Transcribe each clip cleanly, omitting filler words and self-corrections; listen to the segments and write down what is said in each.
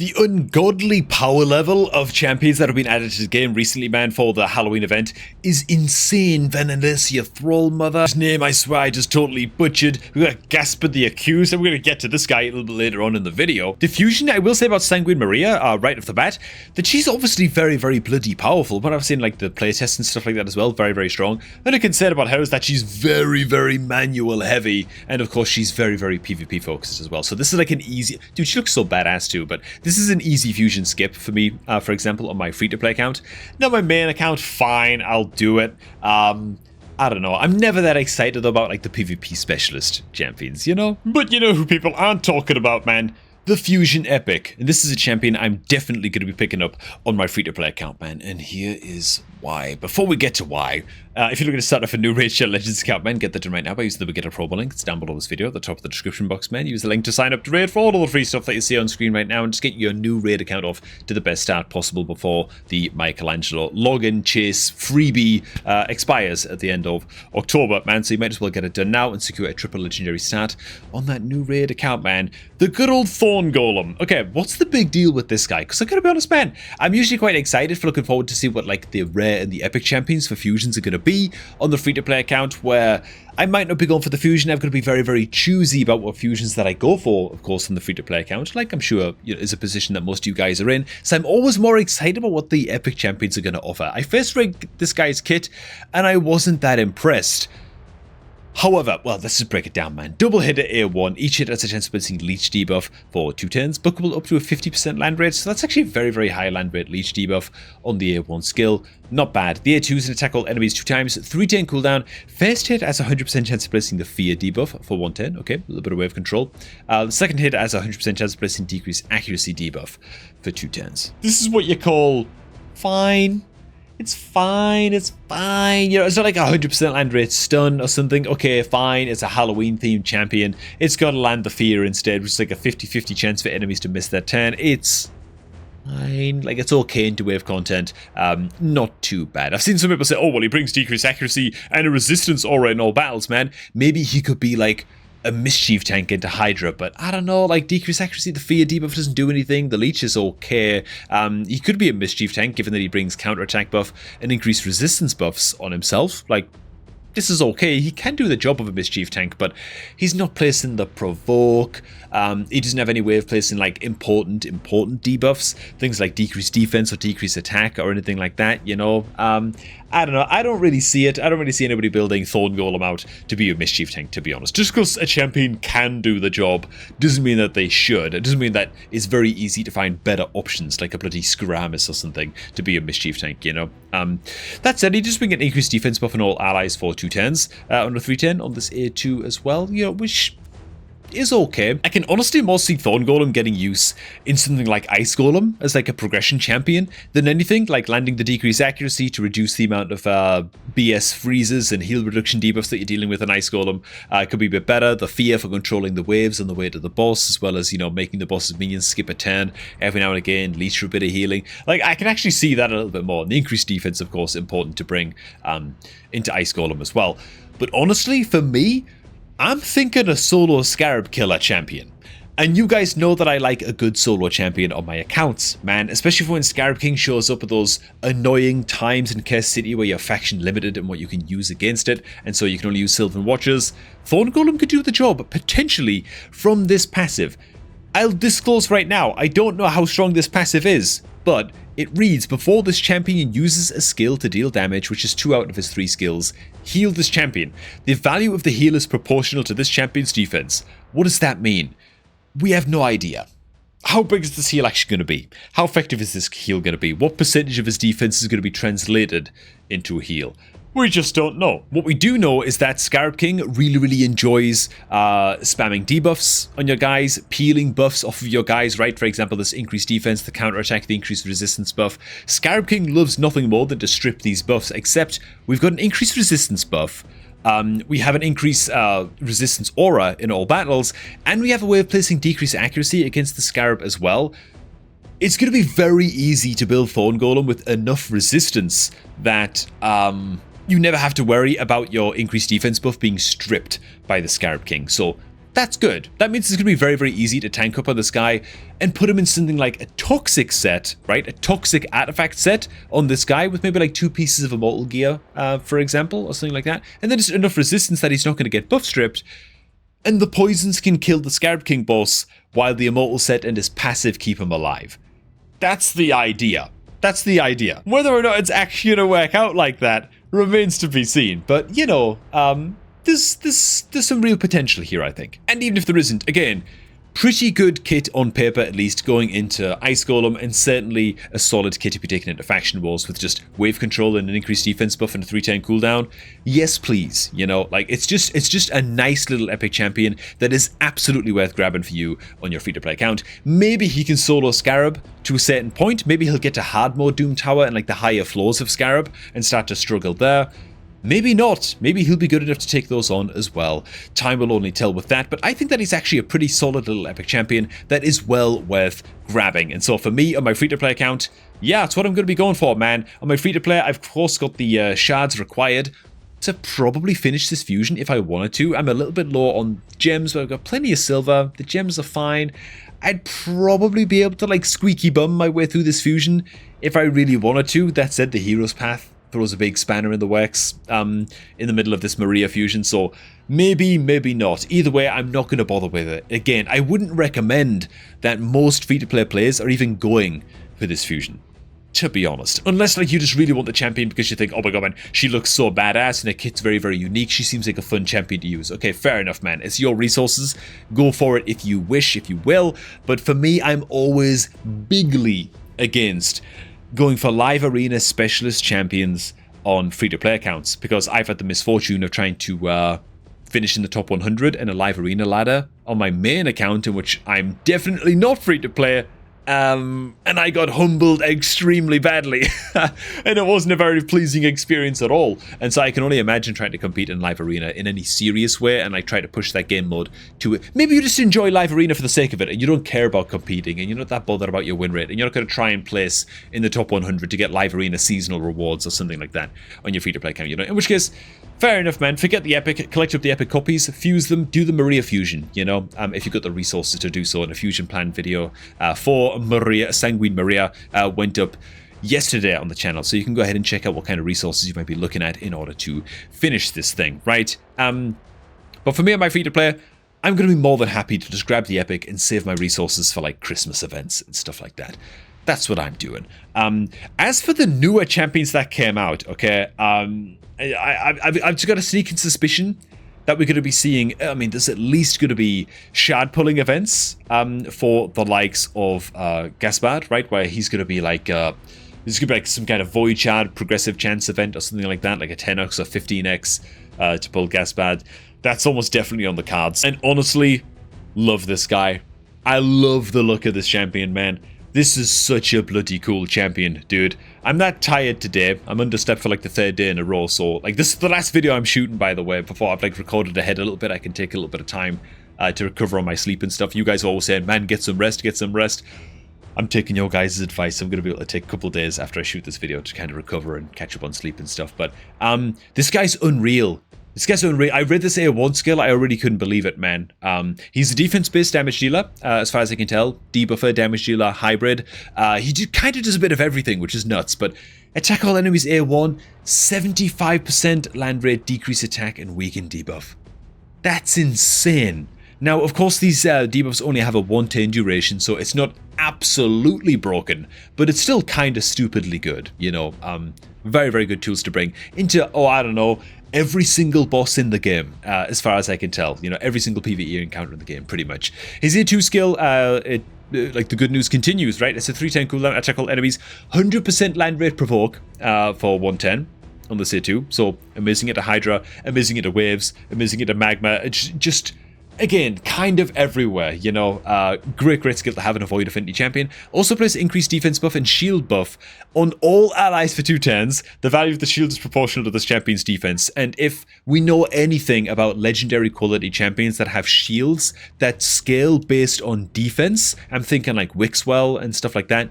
The ungodly power level of champions that have been added to the game recently, man, for the Halloween event is insane. Venalesia Thrallmother, his name I swear I just totally butchered. We got Gasper the Accused, and we're going to get to this guy a little bit later on in the video. Diffusion, I will say about Sanguine Maria, right off the bat, that she's obviously very, very bloody powerful, but I've seen like the playtests and stuff like that as well, very, very strong. And a concern about her is that she's very, very manual heavy, and of course she's very, very PvP focused as well. So this is like an easy, dude, she looks so badass too, but this is an easy fusion skip for me, for example, on my free-to-play account. Now my main account, fine, I'll do it. I don't know, I'm never that excited about like the PvP specialist champions, you know? But you know who people aren't talking about, man? The Fusion Epic. And this is a champion I'm definitely going to be picking up on my free-to-play account, man. And here is why. Before we get to why, if you're looking to start off a new Raid Shadow Legends account, man, get that done right now by using the Beginner promo link. It's down below this video at the top of the description box, man. Use the link to sign up to Raid for all of the free stuff that you see on screen right now, and just get your new Raid account off to the best start possible before the Michelangelo login chase freebie expires at the end of October, man. So you might as well get it done now and secure a triple legendary start on that new Raid account, man. The good old Thorn Golem. Okay, what's the big deal with this guy? Because I gotta be honest, man, I'm usually quite excited for looking forward to see what like the rare and the epic champions for fusions are gonna be on the free-to-play account, where I might not be going for the fusion. I'm going to be very, very choosy about what fusions that I go for, of course, on the free-to-play account, like I'm sure is a position that most of you guys are in. So I'm always more excited about what the epic champions are going to offer. I first rigged this guy's kit, and I wasn't that impressed. However, well, let's just break it down, man. Double hit at A1, each hit has a chance of placing leech debuff for 2 turns, bookable up to a 50% land rate, so that's actually a very, very high land rate leech debuff on the A1 skill. Not bad. The A2 is an attack all enemies 2 times, 3 turn cooldown. First hit has a 100% chance of placing the fear debuff for 1 turn, okay, a little bit of wave control. The second hit has a 100% chance of placing decreased accuracy debuff for 2 turns. This is what you call fine. It's fine, it's fine. You know, it's not like a 100% land rate stun or something. Okay, fine, it's a Halloween themed champion. It's got to land the fear instead, which is like a 50-50 chance for enemies to miss their turn. It's fine. Like, it's okay into wave content. Not too bad. I've seen some people say, oh, well, he brings decreased accuracy and a resistance aura in all battles, man. Maybe he could be like a mischief tank into Hydra, but I don't know, like decreased accuracy, the fear debuff doesn't do anything, the leech is okay. He could be a mischief tank given that he brings counterattack buff and increased resistance buffs on himself. Like, this is okay, he can do the job of a mischief tank, but he's not placing the provoke. He doesn't have any way of placing like important debuffs, things like decreased defense or decreased attack or anything like that, you know. I don't know, I don't really see it. I don't really see anybody building Thorn Golem out to be a mischief tank, to be honest. Just because a champion can do the job doesn't mean that they should. It doesn't mean that it's very easy to find better options, like a bloody Scaramus or something, to be a mischief tank, you know. That said, he just bring an increased defense buff on all allies for 2 turns, on a 3 turn on this A2 as well, you know, which is okay. I can honestly more see Thorn Golem getting use in something like Ice Golem as like a progression champion than anything, like landing the decreased accuracy to reduce the amount of BS freezes and heal reduction debuffs that you're dealing with in Ice Golem. Could be a bit better. The fear for controlling the waves on the way to the boss, as well as, you know, making the boss's minions skip a turn every now and again, leech for a bit of healing. Like, I can actually see that a little bit more. And the increased defense, of course, important to bring into Ice Golem as well. But honestly, for me, I'm thinking a solo Scarab Killer champion. And you guys know that I like a good solo champion on my accounts, man. Especially for when Scarab King shows up at those annoying times in Curse City where you're faction limited in what you can use against it, and so you can only use Sylvan Watchers. Thorn Golem could do the job, potentially, from this passive. I'll disclose right now, I don't know how strong this passive is, but it reads, before this champion uses a skill to deal damage, which is 2 out of his 3 skills, heal this champion. The value of the heal is proportional to this champion's defense. What does that mean? We have no idea. How big is this heal actually going to be? How effective is this heal going to be? What percentage of his defense is going to be translated into a heal? We just don't know. What we do know is that Scarab King really, really enjoys spamming debuffs on your guys, peeling buffs off of your guys, right? For example, this increased defense, the counterattack, the increased resistance buff. Scarab King loves nothing more than to strip these buffs, except we've got an increased resistance buff. We have an increased resistance aura in all battles, and we have a way of placing decreased accuracy against the Scarab as well. It's going to be very easy to build Thorn Golem with enough resistance that you never have to worry about your increased defense buff being stripped by the Scarab King. So That's good. That means it's going to be very, very easy to tank up on this guy and put him in something like a toxic set, right? A toxic artifact set on this guy with maybe like 2 pieces of immortal gear, for example, or something like that. And then just enough resistance that he's not going to get buff stripped. And the poisons can kill the Scarab King boss while the immortal set and his passive keep him alive. That's the idea. That's the idea. Whether or not it's actually going to work out like that remains to be seen. But, you know, there's some real potential here, I think. And even if there isn't, again, pretty good kit on paper, at least, going into Ice Golem, and certainly a solid kit to be taken into faction wars with just wave control and an increased defense buff and a 3-turn cooldown. Yes, please. You know, like, it's just a nice little epic champion that is absolutely worth grabbing for you on your free-to-play account. Maybe he can solo Scarab to a certain point. Maybe he'll get to hard mode Doom Tower and like the higher floors of Scarab and start to struggle there. Maybe not. Maybe he'll be good enough to take those on as well. Time will only tell with that, but I think that he's actually a pretty solid little epic champion that is well worth grabbing. And so for me, on my free-to-play account, yeah, that's what I'm going to be going for, man. On my free-to-play, I've of course got the shards required to probably finish this fusion if I wanted to. I'm a little bit low on gems, but I've got plenty of silver. The gems are fine. I'd probably be able to like squeaky bum my way through this fusion if I really wanted to. That said, the hero's path throws a big spanner in the works in the middle of this Maria fusion, so maybe not. Either way, I'm not going to bother with it. Again, I wouldn't recommend that most free-to-play players are even going for this fusion, to be honest. Unless like you just really want the champion because you think, oh my god man, she looks so badass and her kit's very, very unique. She seems like a fun champion to use. Okay, fair enough, man. It's your resources. Go for it if you wish, if you will. But for me, I'm always bigly against going for live arena specialist champions on free-to-play accounts, because I've had the misfortune of trying to finish in the top 100 in a live arena ladder on my main account, in which I'm definitely not free-to-play, and I got humbled extremely badly, and it wasn't a very pleasing experience at all. And so I can only imagine trying to compete in live arena in any serious way and like try to push that game mode to it. Maybe you just enjoy live arena for the sake of it and you don't care about competing and you're not that bothered about your win rate and you're not going to try and place in the top 100 to get live arena seasonal rewards or something like that on your free-to-play account, you know, in which case, fair enough, man. Forget the epic, collect up the epic copies, fuse them, do the Maria fusion, you know, if you've got the resources to do so. In a fusion plan video for Maria, Sanguine Maria, went up yesterday on the channel, so you can go ahead and check out what kind of resources you might be looking at in order to finish this thing, right? But for me on my free-to-play, I'm going to be more than happy to just grab the epic and save my resources for like Christmas events and stuff like that. That's what I'm doing. As for the newer champions that came out, okay, I've just got a sneaking suspicion that we're going to be seeing, I mean, there's at least going to be shard pulling events for the likes of Gaspard, right? Where he's going to be like, there's going to be like some kind of void shard progressive chance event or something like that, like a 10x or 15x to pull Gaspard. That's almost definitely on the cards. And honestly, love this guy. I love the look of this champion, man. This is such a bloody cool champion, dude. I'm that tired today. I'm underslept for like the 3rd day in a row, so like this is the last video I'm shooting, by the way, before I've like recorded ahead a little bit. I can take a little bit of time to recover on my sleep and stuff. You guys are always saying, man, get some rest, get some rest. I'm taking your guys' advice. I'm going to be able to take a couple of days after I shoot this video to kind of recover and catch up on sleep and stuff. But this guy's unreal. This guy's unreal. I read this A1 skill. I already couldn't believe it, man. He's a defense-based damage dealer, as far as I can tell. Debuffer, damage dealer, hybrid. He kind of does a bit of everything, which is nuts. But attack all enemies A1, 75% land rate, decrease attack, and weaken debuff. That's insane. Now, of course, these debuffs only have a 1-turn duration, so it's not absolutely broken, but it's still kind of stupidly good, you know. Very, very good tools to bring into, oh, I don't know, every single boss in the game, as far as I can tell. You know, every single PvE encounter in the game, pretty much. His A2 skill, like the good news continues, right? It's a 3-turn cooldown, attack all enemies, 100% land rate provoke for 110 on the A2. So, amazing into Hydra, amazing into Waves, amazing into Magma, just again, kind of everywhere, you know. Great skill to have in a Void Affinity champion. Also plays increased defense buff and shield buff on all allies for 2 turns. The value of the shield is proportional to this champion's defense. And if we know anything about legendary quality champions that have shields that scale based on defense, I'm thinking like Wixwell and stuff like that,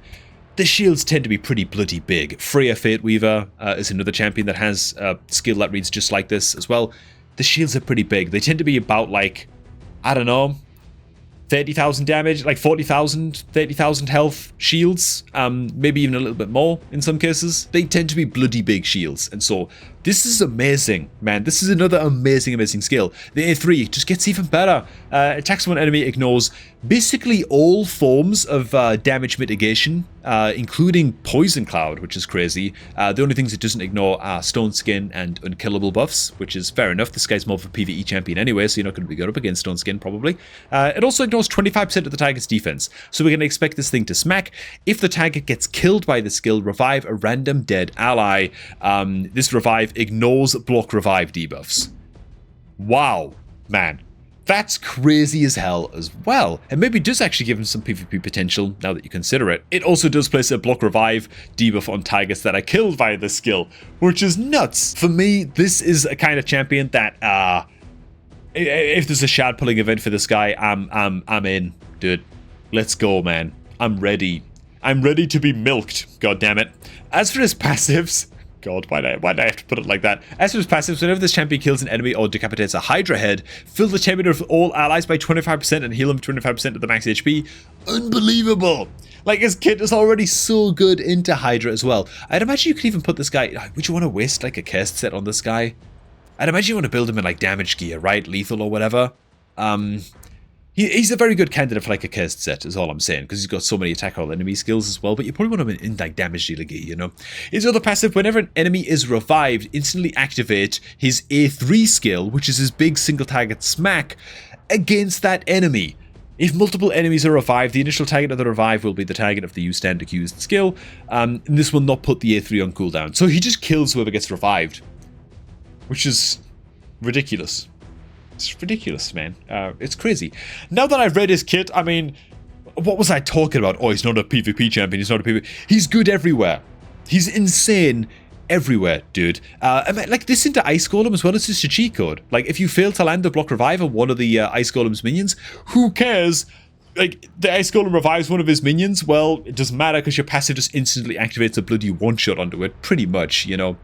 the shields tend to be pretty bloody big. Freya Fateweaver is another champion that has a skill that reads just like this as well. The shields are pretty big. They tend to be about like I don't know, 30,000 damage, like 40,000, 30,000 health shields, maybe even a little bit more in some cases. They tend to be bloody big shields, and so this is amazing, man. This is another amazing skill. The A3 just gets even better. Attacks one enemy, ignores basically all forms of damage mitigation, including Poison Cloud, which is crazy. The only things it doesn't ignore are Stone Skin and Unkillable buffs, which is fair enough. This guy's more of a PvE champion anyway, so you're not going to be good up against Stone Skin, probably. It also ignores 25% of the target's defense, so we're going to expect this thing to smack. If the target gets killed by the skill, revive a random dead ally. This revive ignores block revive debuffs. Wow, man. That's crazy as hell as well, and maybe does actually give him some PvP potential now that you consider it. It also does place a block revive debuff on targets that are killed by this skill, which is nuts. For me, this is a kind of champion that, if there's a shard pulling event for this guy, I'm in, dude. Let's go, man. I'm ready. I'm ready to be milked. God damn it. As for his passives. God, why did I have to put it like that? As for his passives, whenever this champion kills an enemy or decapitates a Hydra head, fill the champion with all allies by 25% and heal him 25% of the max HP. Unbelievable! Like, his kit is already so good into Hydra as well. I'd imagine you could even put this guy... Would you want to waste, like, a cursed set on this guy? I'd imagine you want to build him in, like, damage gear, right? Lethal or whatever. He's a very good candidate for, like, a cursed set, is all I'm saying, because he's got so many attack all enemy skills as well, but you probably want him in like, damage dealer gear, you know? His other passive, whenever an enemy is revived, instantly activate his A3 skill, which is his big single target smack, against that enemy. If multiple enemies are revived, the initial target of the revive will be the target of the You Stand Accused skill, and this will not put the A3 on cooldown. So he just kills whoever gets revived, which is ridiculous. It's ridiculous, man. It's crazy. Now that I've read his kit, I mean, what was I talking about? Oh, he's not a PvP champion. He's not a PvP. He's good everywhere. He's insane everywhere, dude. I mean, like, this into Ice Golem as well as just a cheat code. Like, if you fail to land the block revive on one of the Ice Golem's minions, who cares? Like, the Ice Golem revives one of his minions, well, it doesn't matter because your passive just instantly activates a bloody one-shot onto it, pretty much, you know,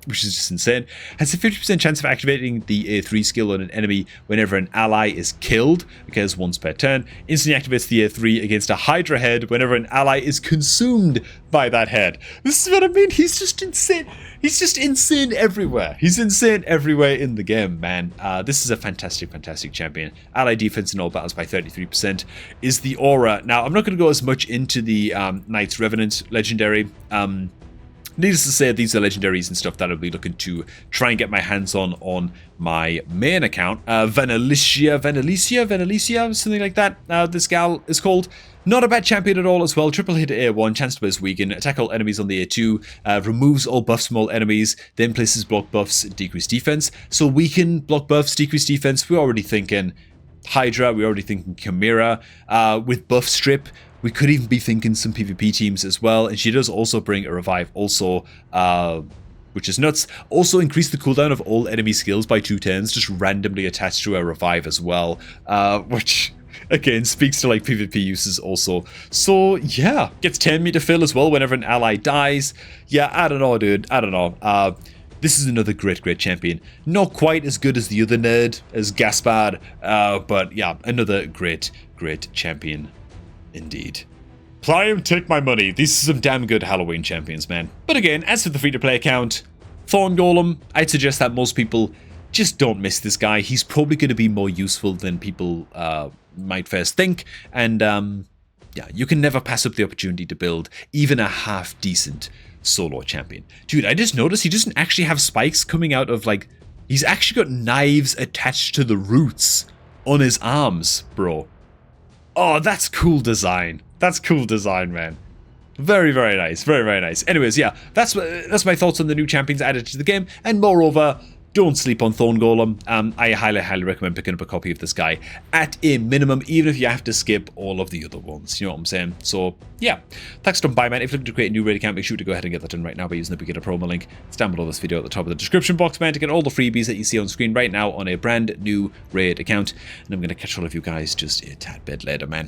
which is just insane. Has a 50% chance of activating the A3 skill on an enemy whenever an ally is killed, because once per turn. Instantly activates the A3 against a Hydra head whenever an ally is consumed by that head. This is what I mean, he's just insane. He's just insane everywhere. He's insane everywhere in the game, man. This is a fantastic champion. Ally defense in all battles by 33% is the aura. Now, I'm not going to go as much into the Knight's Revenant legendary. Needless to say, these are legendaries and stuff that I'll be looking to try and get my hands on my main account. Vanalicia, something like that. This gal is called. Not a bad champion at all as well. Triple hit A1, chance to burst weaken, attack all enemies on the A2, removes all buffs from all enemies, then places block buffs, decrease defense. So weaken, block buffs, decrease defense. We're already thinking Hydra, we're already thinking Chimera. With buff strip, we could even be thinking some PvP teams as well. And she does also bring a revive also, which is nuts. Also increase the cooldown of all enemy skills by 2 turns, just randomly attached to a revive as well, which again speaks to like PvP uses also. So yeah, gets 10 meter fill as well whenever an ally dies. Yeah, I don't know, dude. I don't know. This is another great champion. Not quite as good as the other nerd, as Gaspard, but yeah, another great champion indeed. Prime, take my money. These are some damn good Halloween champions, man. But again, as for the free-to-play account, Thorn Golem, I'd suggest that most people just don't miss this guy. He's probably going to be more useful than people might first think, and yeah, you can never pass up the opportunity to build even a half-decent solo champion. Dude, I just noticed he doesn't actually have spikes coming out of, like, he's actually got knives attached to the roots on his arms, bro. Oh, that's cool design. That's cool design, man. Very nice. Very nice. Anyways, yeah, that's my thoughts on the new champions added to the game, and moreover, don't sleep on Thorn Golem. I highly recommend picking up a copy of this guy at a minimum, even if you have to skip all of the other ones. You know what I'm saying? So, yeah. Thanks for stopping by, man. If you're looking to create a new raid account, make sure to go ahead and get that done right now by using the beginner promo link. It's down below this video at the top of the description box, man, to get all the freebies that you see on screen right now on a brand new raid account. And I'm going to catch all of you guys just a tad bit later, man.